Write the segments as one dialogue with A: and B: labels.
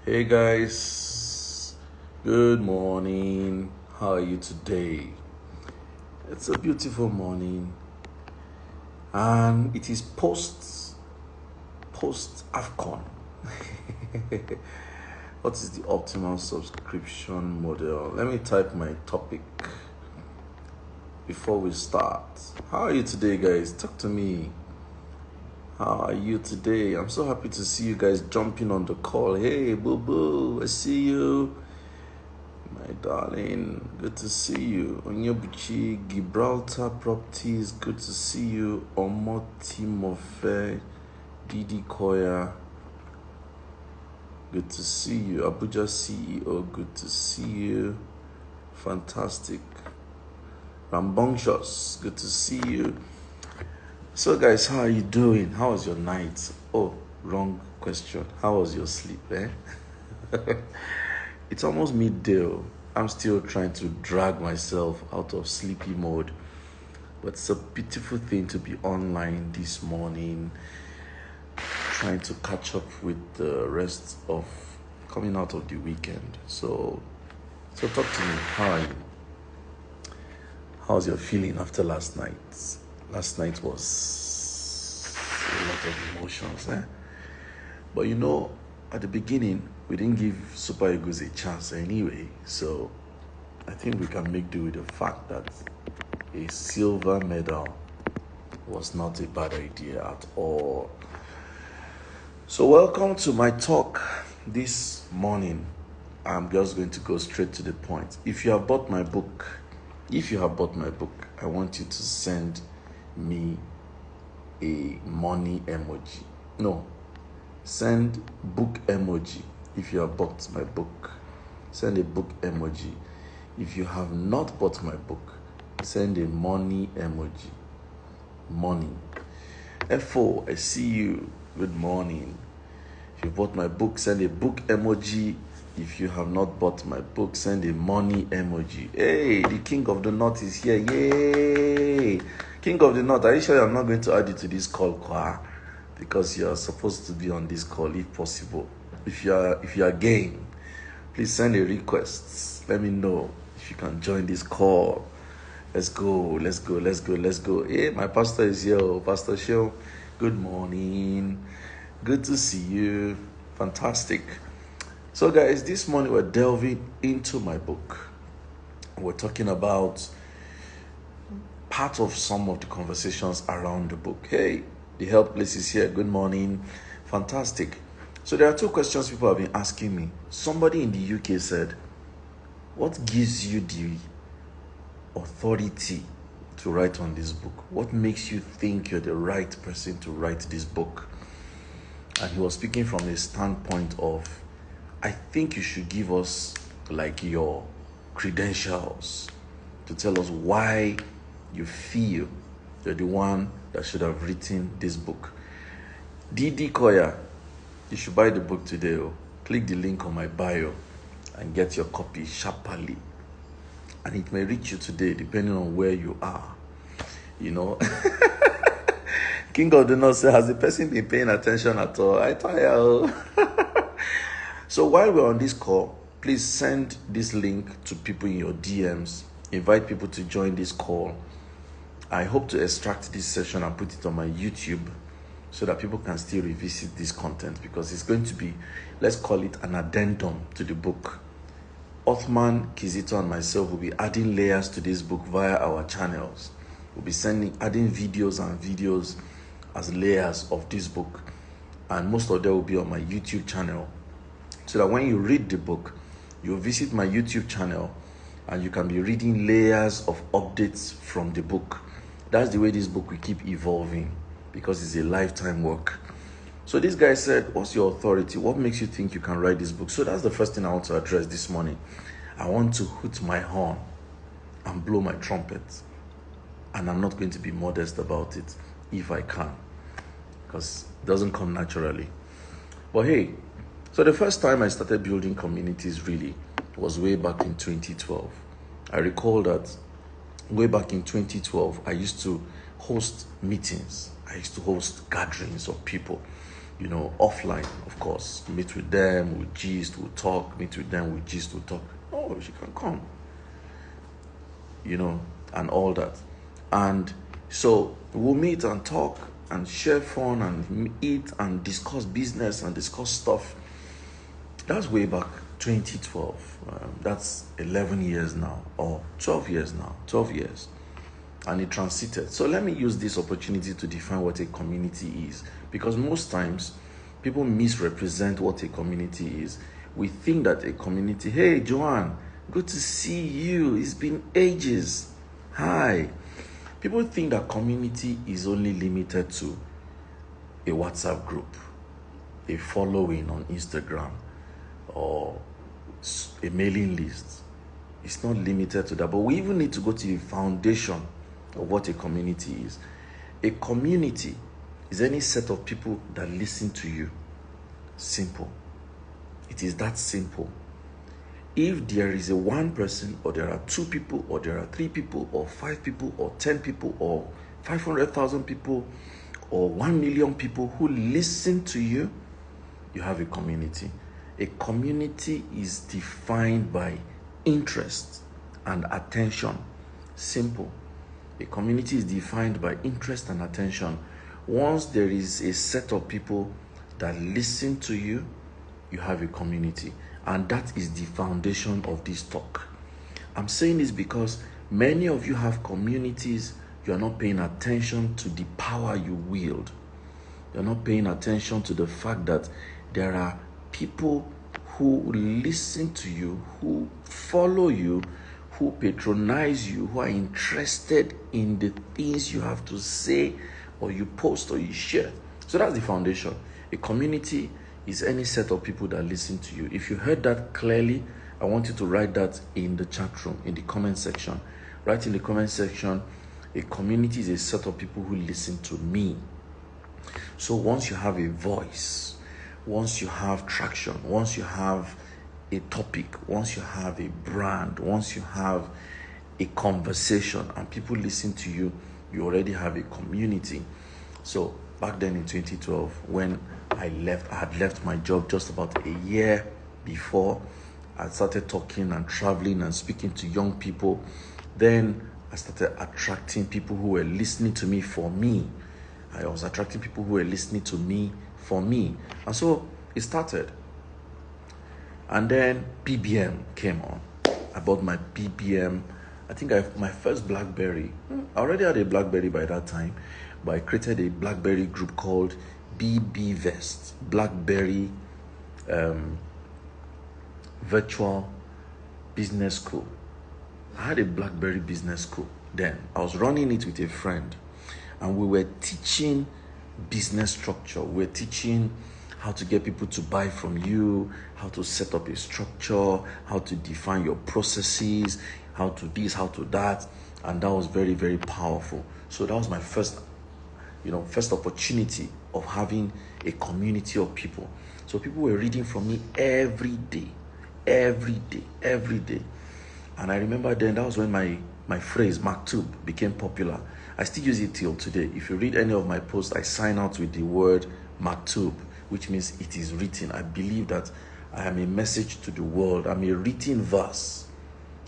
A: Hey guys, good morning. How are you today? It's a beautiful morning, and it is post AFCON. What is the optimal subscription model? Let me type my topic before we start. How are you today, guys? Talk to me. How are you today? I'm so happy to see you guys jumping on the call. Hey, boo boo, I see you. My darling, good to see you. Onyebuchi, Gibraltar Properties, good to see you. Omotimofe, Didi Koya, good to see you. Abuja CEO, good to see you. Fantastic. Rambunctious, good to see you. So guys, how are you doing? How was your night? Oh, wrong question. How was your sleep, eh? It's almost midday. I'm still trying to drag myself out of sleepy mode. But it's a beautiful thing to be online this morning, trying to catch up with the rest of coming out of the weekend. So talk to me. How are you? How's your feeling after last night? Last night was a lot of emotions, eh? But at the beginning, we didn't give Super Eagles a chance anyway. So I think we can make do with the fact that a silver medal was not a bad idea at all. So welcome to my talk this morning. I'm just going to go straight to the point. If you have bought my book, I want you to send me a money emoji. No, send book emoji. If you have bought my book, send a book emoji. If you have not bought my book, send a money emoji. Money. F4, I see you. Good morning. If you bought my book, send a book emoji. If you have not bought my book, send a money emoji. Hey, the King of the North is here. Yay! King of the North, are you sure I'm not going to add you to this call, Kwa? Because you're supposed to be on this call if possible. If you are game, please send a request. Let me know if you can join this call. Let's go. Hey, my pastor is here. Pastor Show, good morning. Good to see you. Fantastic. So guys, this morning we're delving into my book. We're talking about part of some of the conversations around the book. Hey, the health place is here. Good morning. Fantastic. So there are two questions people have been asking me. Somebody in the UK said, what gives you the authority to write on this book? What makes you think you're the right person to write this book? And he was speaking from a standpoint of, I think you should give us like your credentials to tell us why you feel you're the one that should have written this book. Didi Koya, you should buy the book today. Click the link on my bio and get your copy sharply. And it may reach you today depending on where you are. King of the North says, has the person been paying attention at all? I tire. So while we're on this call, please send this link to people in your DMs. Invite people to join this call. I hope to extract this session and put it on my YouTube so that people can still revisit this content, because it's going to be, let's call it an addendum to the book. Othman, Kizito, and myself will be adding layers to this book via our channels. We'll be adding videos as layers of this book. And most of them will be on my YouTube channel. So that when you read the book, you'll visit my YouTube channel and you can be reading layers of updates from the book. That's the way this book will keep evolving, because it's a lifetime work. So this guy said, what's your authority? What makes you think you can write this book? So that's the first thing I want to address this morning. I want to hoot my horn and blow my trumpet. And I'm not going to be modest about it if I can, because it doesn't come naturally. But hey, so the first time I started building communities really was way back in 2012. I recall that way back in 2012, I used to host meetings. I used to host gatherings of people. offline, of course. Meet with them, we gist, we talk. Meet with them, we gist, we talk. Oh, she can come, and all that. And so we'll meet and talk and share fun and eat and discuss business and discuss stuff. That's way back 2012. That's 11 years now, or 12 years now. 12 years. And it transited. So let me use this opportunity to define what a community is. Because most times, people misrepresent what a community is. We think that a community, hey, Joanne, good to see you. It's been ages. Hi. People think that community is only limited to a WhatsApp group, a following on Instagram, or a mailing list. It's not limited to that. But we even need to go to the foundation of what a community is. A community is any set of people that listen to you. Simple. It is that simple. If there is a one person, or there are two people, or there are three people, or 5 people, or 10 people, or 500,000 people, or 1 million people who listen to you, you have a community. A community is defined by interest and attention. Simple. A community is defined by interest and attention. Once there is a set of people that listen to you, you have a community. And that is the foundation of this talk. I'm saying this because many of you have communities. You are not paying attention to the power you wield. You're not paying attention to the fact that there are people who listen to you, who follow you, who patronize you, who are interested in the things you have to say, or you post, or you share. So that's the foundation. A community is any set of people that listen to you. If you heard that clearly, I want you to write that in the chat room, in the comment section. Write in the comment section, a community is a set of people who listen to me. So once you have a voice, once you have traction, once you have a topic, once you have a brand, once you have a conversation and people listen to you, you already have a community. So back then in 2012, when I had left my job just about a year before. I started talking and traveling and speaking to young people. Then I started attracting people who were listening to me for me. I was attracting people who were listening to me for me. And so it started. And then BBM came on. I bought my BBM. I think my first BlackBerry. I already had a BlackBerry by that time, but I created a BlackBerry group called BB Vest, BlackBerry Virtual Business School. I had a BlackBerry Business School then. I was running it with a friend, and we were teaching business structure. We were teaching how to get people to buy from you, how to set up a structure, how to define your processes, how to this, how to that. And that was very, very powerful. So that was my first opportunity of having a community of people. So people were reading from me every day. And I remember then that was when my phrase maktub became popular. I still use it till today. If you read any of my posts, I sign out with the word maktub, which means it is written. I believe that I am a message to the world. I'm a written verse.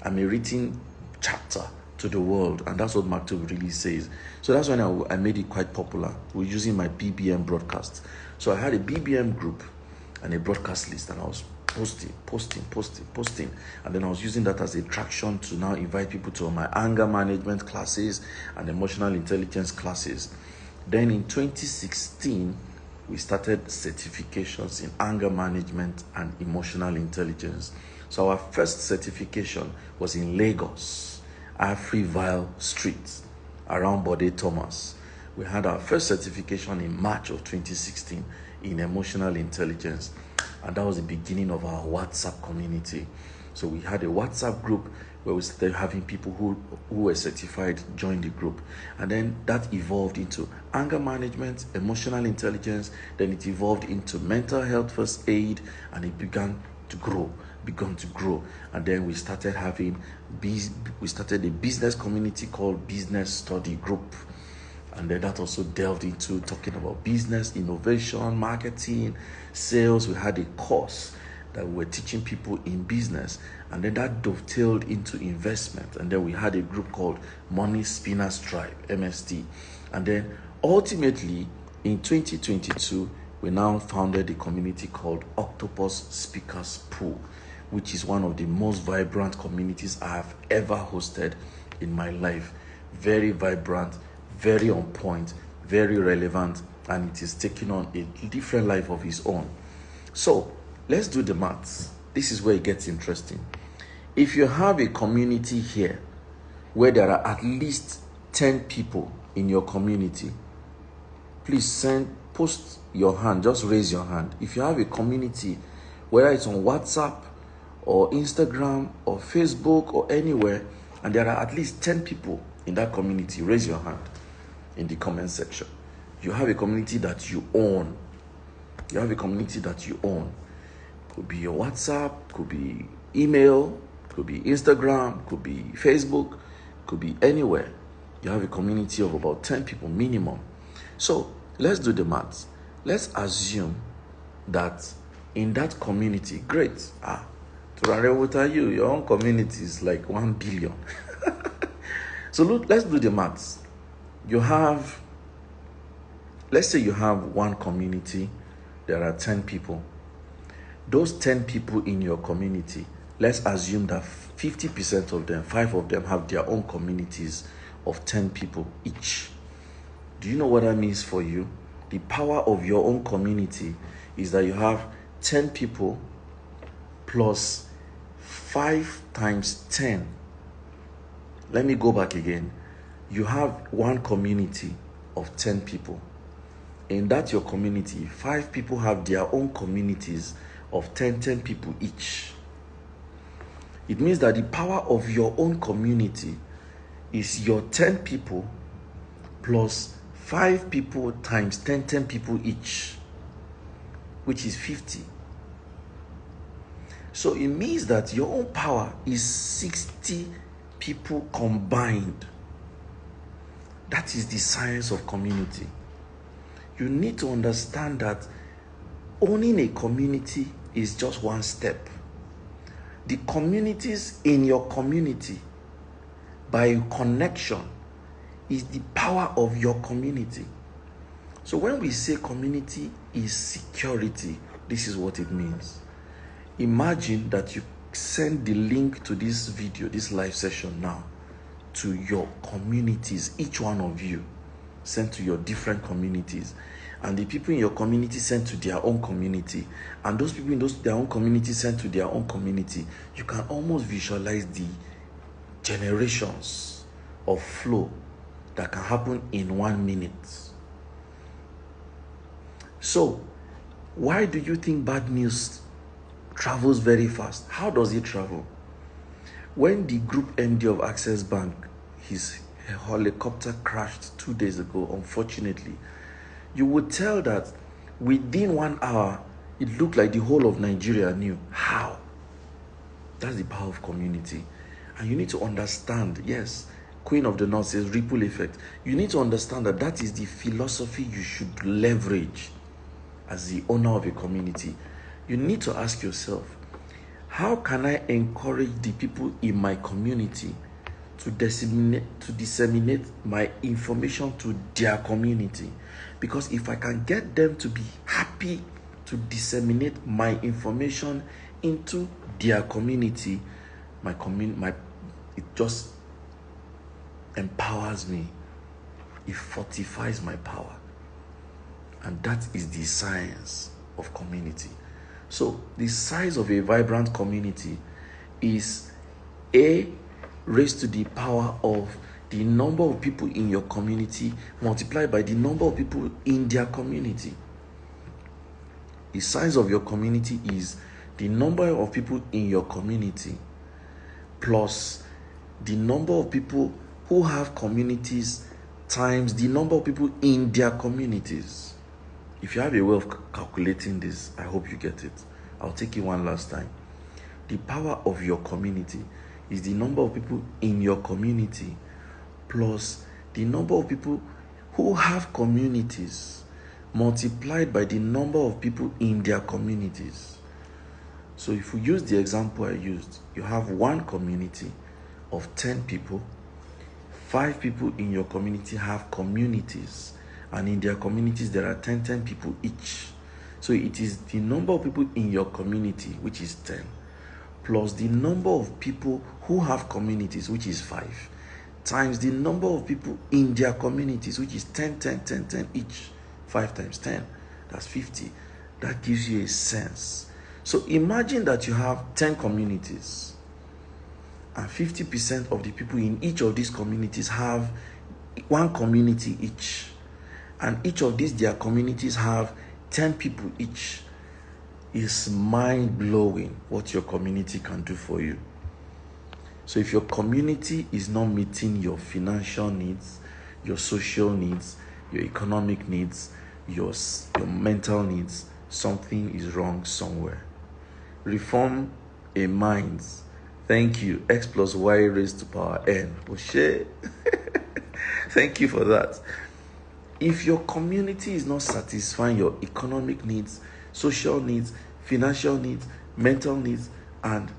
A: I'm a written chapter to the world, and that's what maktub really says. So that's when I made it quite popular. We're using my BBM broadcast. So I had a BBM group and a broadcast list, and I was posting. And then I was using that as a traction to now invite people to my anger management classes and emotional intelligence classes. Then in 2016, we started certifications in anger management and emotional intelligence. So our first certification was in Lagos, Afriville Street, around Bode Thomas. We had our first certification in March of 2016 in emotional intelligence. And that was the beginning of our WhatsApp community. So we had a WhatsApp group where we started having people who were certified join the group. And then that evolved into anger management, emotional intelligence. Then it evolved into mental health first aid, and it began to grow. And then we started a business community called Business Study Group. And then that also delved into talking about business, innovation, marketing, sales. We had a course that we were teaching people in business. And then that dovetailed into investment. And then we had a group called Money Spinners Tribe, MST. And then ultimately, in 2022, we now founded a community called Octopus Speakers Pool, which is one of the most vibrant communities I have ever hosted in my life. Very vibrant, very on point, very relevant, and it is taking on a different life of its own. So let's do the maths. This is where it gets interesting. If you have a community here where there are at least 10 people in your community, please post your hand, just raise your hand. If you have a community, whether it's on WhatsApp or Instagram or Facebook or anywhere, and there are at least 10 people in that community, raise your hand in the comment section. You have a community that you own. You have a community that you own. Could be your WhatsApp, could be email, could be Instagram, could be Facebook, could be anywhere. You have a community of about 10 people minimum. So let's do the maths. Let's assume that in that community, great. To what are you? Your own community is like 1 billion. So look, let's do the maths. Let's say you have one community, there are 10 people. Those 10 people in your community, let's assume that 50% of them, 5 of them have their own communities of 10 people each. Do you know what that means for you? The power of your own community is that you have 10 people plus 5 times 10. Let me go back again. You have one community of 10 people. In that your community, 5 people have their own communities of 10 people each. It means that the power of your own community is your 10 people plus 5 people times 10 people each, which is 50. So it means that your own power is 60 people combined. That is the science of community. You need to understand that owning a community is just one step. The communities in your community, by connection, is the power of your community. So when we say community is security, this is what it means. Imagine that you send the link to this video, this live session now, to your communities, each one of you, sent to your different communities. And the people in your community sent to their own community. And those people in their own community sent to their own community. You can almost visualize the generations of flow that can happen in 1 minute. So, why do you think bad news travels very fast? How does it travel? When the group MD of Access Bank, his helicopter crashed 2 days ago, unfortunately, you would tell that within 1 hour, it looked like the whole of Nigeria knew. How? That's the power of community. And you need to understand, yes, Queen of the North says ripple effect. You need to understand that that is the philosophy you should leverage as the owner of a community. You need to ask yourself, how can I encourage the people in my community to disseminate my information to their community? Because if I can get them to be happy to disseminate my information into their community, it just empowers me. It fortifies my power. And that is the science of community. So the size of a vibrant community is A raised to the power of the number of people in your community multiplied by the number of people in their community. The size of your community is the number of people in your community plus the number of people who have communities times the number of people in their communities. If you have a way of calculating this, I hope you get it. I'll take it one last time. The power of your community is the number of people in your community plus the number of people who have communities multiplied by the number of people in their communities. So if we use the example I used, you have one community of 10 people. 5 people in your community have communities, and in their communities there are 10 people each. So it is the number of people in your community, which is 10, plus the number of people who have communities, which is 5, times the number of people in their communities, which is 10 each. 5 times 10, that's 50. That gives you a sense. So imagine that you have 10 communities, and 50% of the people in each of these communities have one community each, and each of their communities have 10 people each. It's mind-blowing what your community can do for you. So if your community is not meeting your financial needs, your social needs, your economic needs, your mental needs, something is wrong somewhere. Reform a mind. Thank you. X plus Y raised to power N. Oshe. Thank you for that. If your community is not satisfying your economic needs, social needs, financial needs, mental needs, and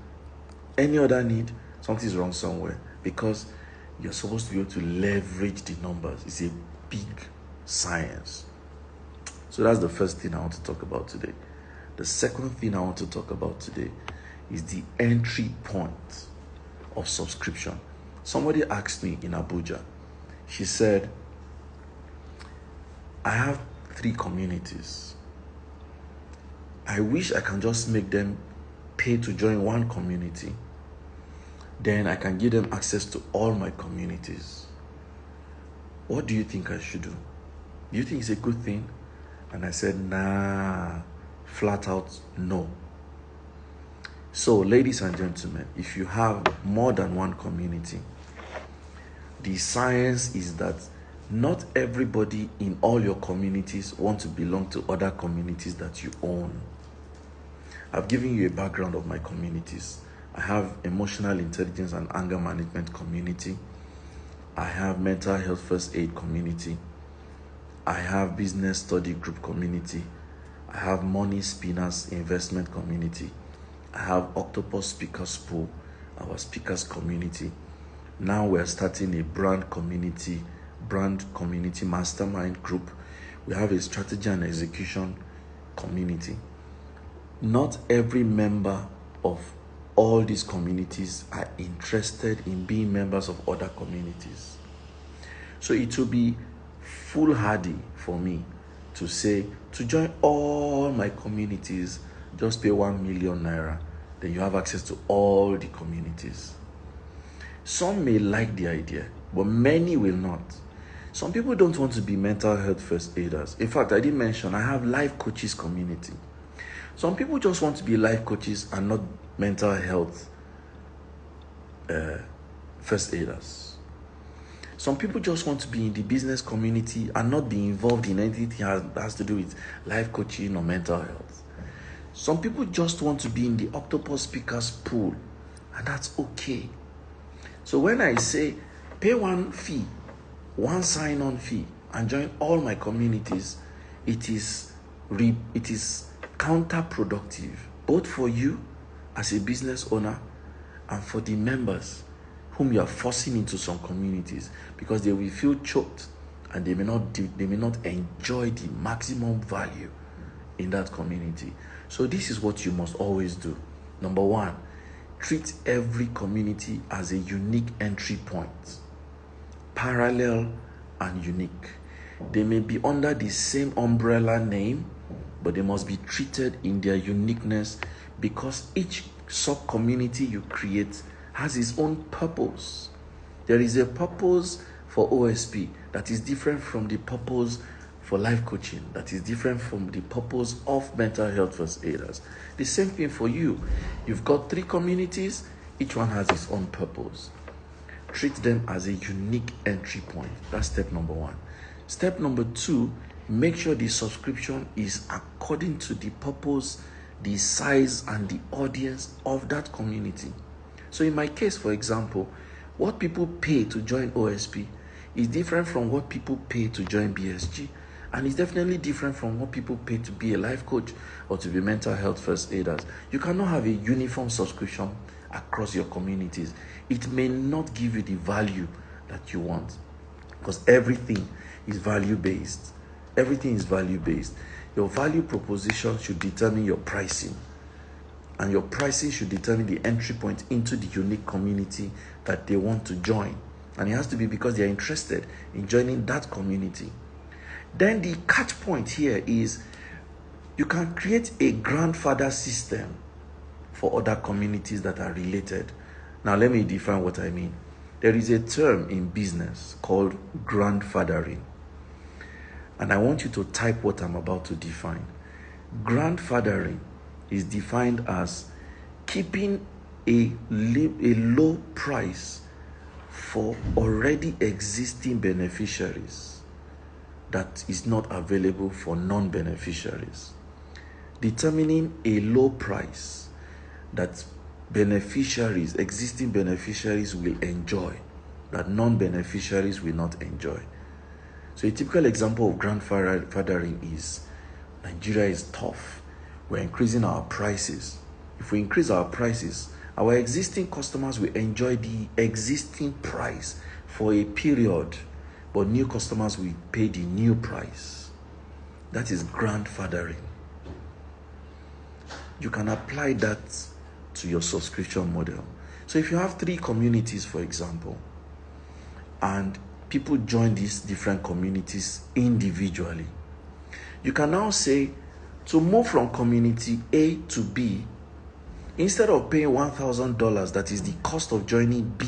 A: any other need, something is wrong somewhere, because you're supposed to be able to leverage the numbers. It's a big science. So that's the first thing I want to talk about today. The second thing I want to talk about today is the entry point of subscription. Somebody asked me in Abuja, she said, I have 3 communities. I wish I can just make them pay to join one community. Then I can give them access to all my communities. What do you think I should do? Do you think it's a good thing? And I said, nah, flat out, no. So, ladies and gentlemen, if you have more than one community, the science is that not everybody in all your communities want to belong to other communities that you own. I've given you a background of my communities. I have emotional intelligence and anger management community. I have mental health first aid community. I have business study group community. I have money spinners investment community. I have octopus speakers pool, our speakers community. Now we're starting a brand community mastermind group. We have a strategy and execution community. Not every member of all these communities are interested in being members of other communities. So it will be foolhardy for me to say, to join all my communities, just pay 1 million naira, then you have access to all the communities. Some may like the idea, but many will not. Some people don't want to be mental health first aiders. In fact, I didn't mention, I have life coaches community. Some people just want to be life coaches and not mental health first aiders. Some people just want to be in the business community and not be involved in anything that has to do with life coaching or mental health. Some people just want to be in the octopus speakers pool, and that's okay. So when I say pay one sign-on fee, and join all my communities, it is counterproductive, both for you as a business owner and for the members whom you are forcing into some communities, because they will feel choked and they may not enjoy the maximum value in that community. So this is what you must always do. Number 1, treat every community as a unique entry point, parallel and unique. They may be under the same umbrella name, but they must be treated in their uniqueness, because each sub-community you create has its own purpose. There is a purpose for OSP that is different from the purpose for life coaching, that is different from the purpose of mental health first aiders. The same thing for you. You've got 3 communities, each one has its own purpose. Treat them as a unique entry point. That's step number 1. Step number 2, make sure the subscription is according to the purpose, the size, and the audience of that community. So in my case, for example, what people pay to join OSP is different from what people pay to join BSG. And it's definitely different from what people pay to be a life coach or to be mental health first aiders. You cannot have a uniform subscription across your communities. It may not give you the value that you want, because everything is value-based. Everything is value-based. Your value proposition should determine your pricing, and your pricing should determine the entry point into the unique community that they want to join. And it has to be because they are interested in joining that community. Then the catch point here is you can create a grandfather system for other communities that are related. Now, let me define what I mean. There is a term in business called grandfathering. And I want you to type what I'm about to define. Grandfathering is defined as keeping a low price for already existing beneficiaries that is not available for non-beneficiaries. Determining a low price that existing beneficiaries will enjoy, that non-beneficiaries will not enjoy. So a typical example of grandfathering is Nigeria is tough. We're increasing our prices. If we increase our prices, our existing customers will enjoy the existing price for a period, but new customers will pay the new price. That is grandfathering. You can apply that to your subscription model. So if you have 3 communities, for example, and people join these different communities individually, you can now say, to move from community A to B, instead of paying $1,000, that is the cost of joining B,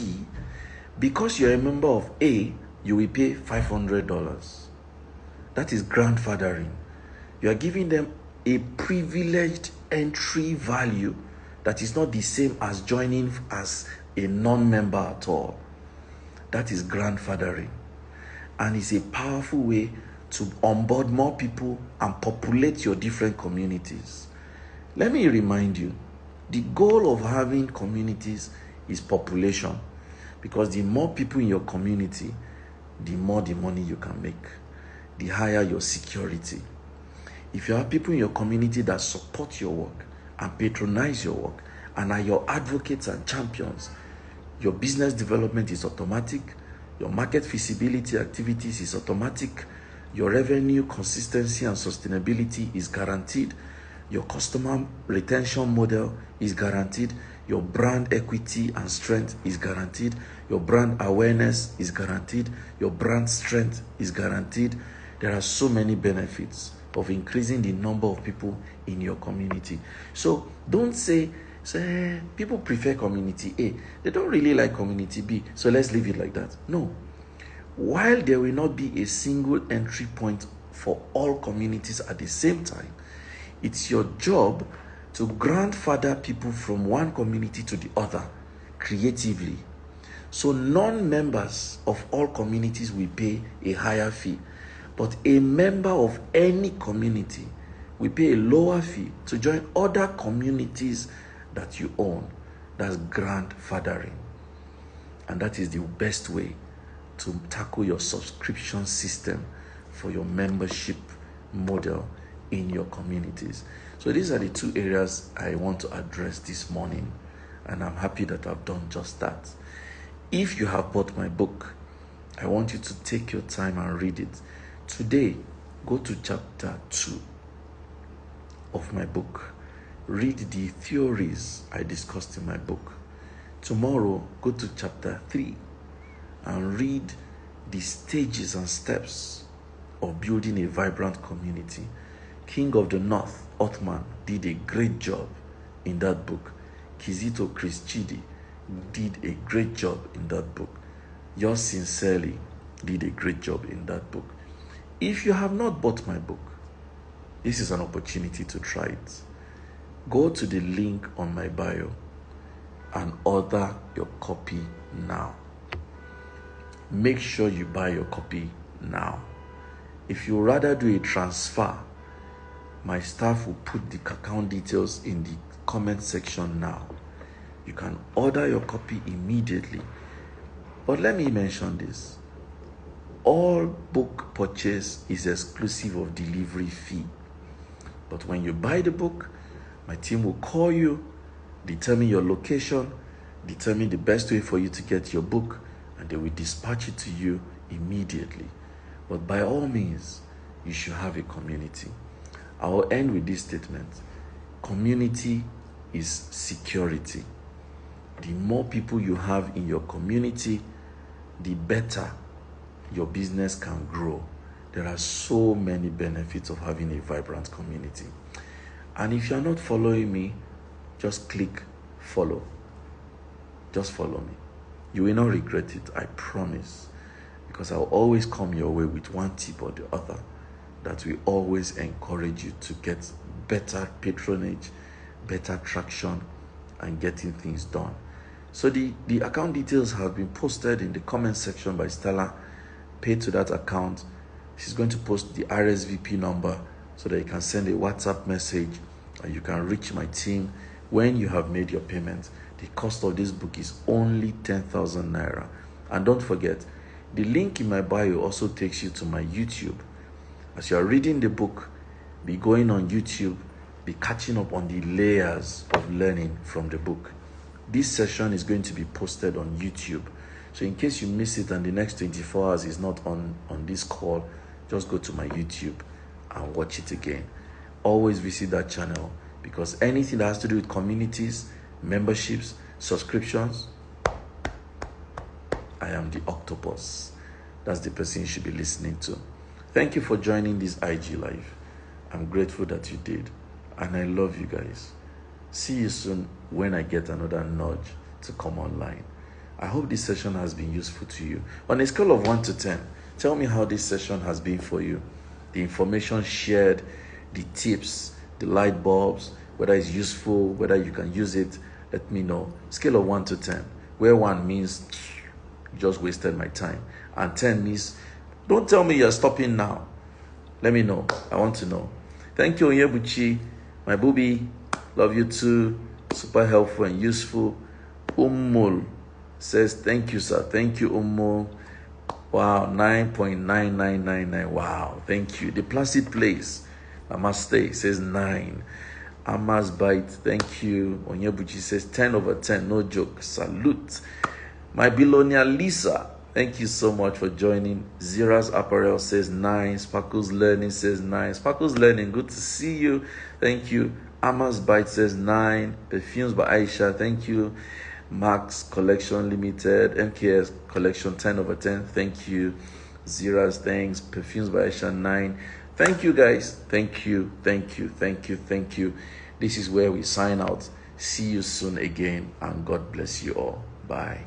A: because you're a member of A, you will pay $500. That is grandfathering. You are giving them a privileged entry value that is not the same as joining as a non-member at all. That is grandfathering. And it's a powerful way to onboard more people and populate your different communities. Let me remind you, the goal of having communities is population, because the more people in your community, the more the money you can make, the higher your security. If you have people in your community that support your work and patronize your work and are your advocates and champions, your business development is automatic, your market feasibility activities is automatic, your revenue consistency and sustainability is guaranteed, your customer retention model is guaranteed, your brand equity and strength is guaranteed, your brand awareness is guaranteed, your brand strength is guaranteed. There are so many benefits of increasing the number of people in your community. So don't say people prefer community A, they don't really like community B, so let's leave it like that. No. While there will not be a single entry point for all communities at the same time, it's your job to grandfather people from one community to the other creatively. So non-members of all communities will pay a higher fee, but a member of any community will pay a lower fee to join other communities that you own. That's grandfathering. And that is the best way to tackle your subscription system for your membership model in your communities. So these are the 2 areas I want to address this morning, and I'm happy that I've done just that. If you have bought my book, I want you to take your time and read it. Today, go to chapter 2 of my book. Read the theories I discussed in my book. Tomorrow, go to chapter 3 and read the stages and steps of building a vibrant community. King of the North, Othman, did a great job in that book. Kizito Chris Chidi did a great job in that book. Yours sincerely did a great job in that book. If you have not bought my book, this is an opportunity to try it. Go to the link on my bio and order your copy now. Make sure you buy your copy now. If you rather do a transfer, my staff will put the account details in the comment section now. You can order your copy immediately. But let me mention this. all book purchase is exclusive of delivery fee. But when you buy the book, my team will call you, determine your location, determine the best way for you to get your book, and they will dispatch it to you immediately. But by all means, you should have a community. I will end with this statement. Community is security. The more people you have in your community, the better your business can grow. There are so many benefits of having a vibrant community. And if you're not following me, just click follow. Just follow me. You will not regret it, I promise. Because I'll always come your way with one tip or the other that will always encourage you to get better patronage, better traction, and getting things done. So the account details have been posted in the comment section by Stella. Pay to that account. She's going to post the RSVP number so that you can send a WhatsApp message and you can reach my team when you have made your payment. The cost of this book is only 10,000 naira. And don't forget, the link in my bio also takes you to my YouTube. As you are reading the book, be going on YouTube, be catching up on the layers of learning from the book. This session is going to be posted on YouTube. So in case you miss it and the next 24 hours is not on this call, just go to my YouTube and watch it again. Always visit that channel because anything that has to do with communities, memberships, subscriptions, I am the octopus. That's the person you should be listening to. Thank you for joining this IG Live. I'm grateful that you did. And I love you guys. See you soon when I get another nudge to come online. I hope this session has been useful to you. On a scale of 1 to 10, tell me how this session has been for you. The information shared, the tips, the light bulbs, whether it's useful, whether you can use it, let me know. Scale of 1 to 10, where 1 means you just wasted my time, and 10 means don't tell me you're stopping now. Let me know. I want to know. Thank you, Onyebuchi, my booby. Love you too. Super helpful and useful. Ummul says, thank you, sir. Thank you, Ummul. Wow, 9.9999. Wow, thank you. The Placid Place, Namaste, says 9. Amas Bite, thank you. Onyebuchi says 10 over 10. No joke. Salute. My Billionaire Lisa, thank you so much for joining. Zira's Apparel says 9. Sparkles Learning says 9. Sparkles Learning, good to see you. Thank you. Amas Bite says 9. Perfumes by Aisha, thank you. Max Collection Limited, MKS Collection 10 over 10, thank you. Zira's, thanks. Perfumes by Aisha 9. Thank you guys. Thank you. Thank you. Thank you. Thank you. This is where we sign out. See you soon again, and God bless you all. Bye.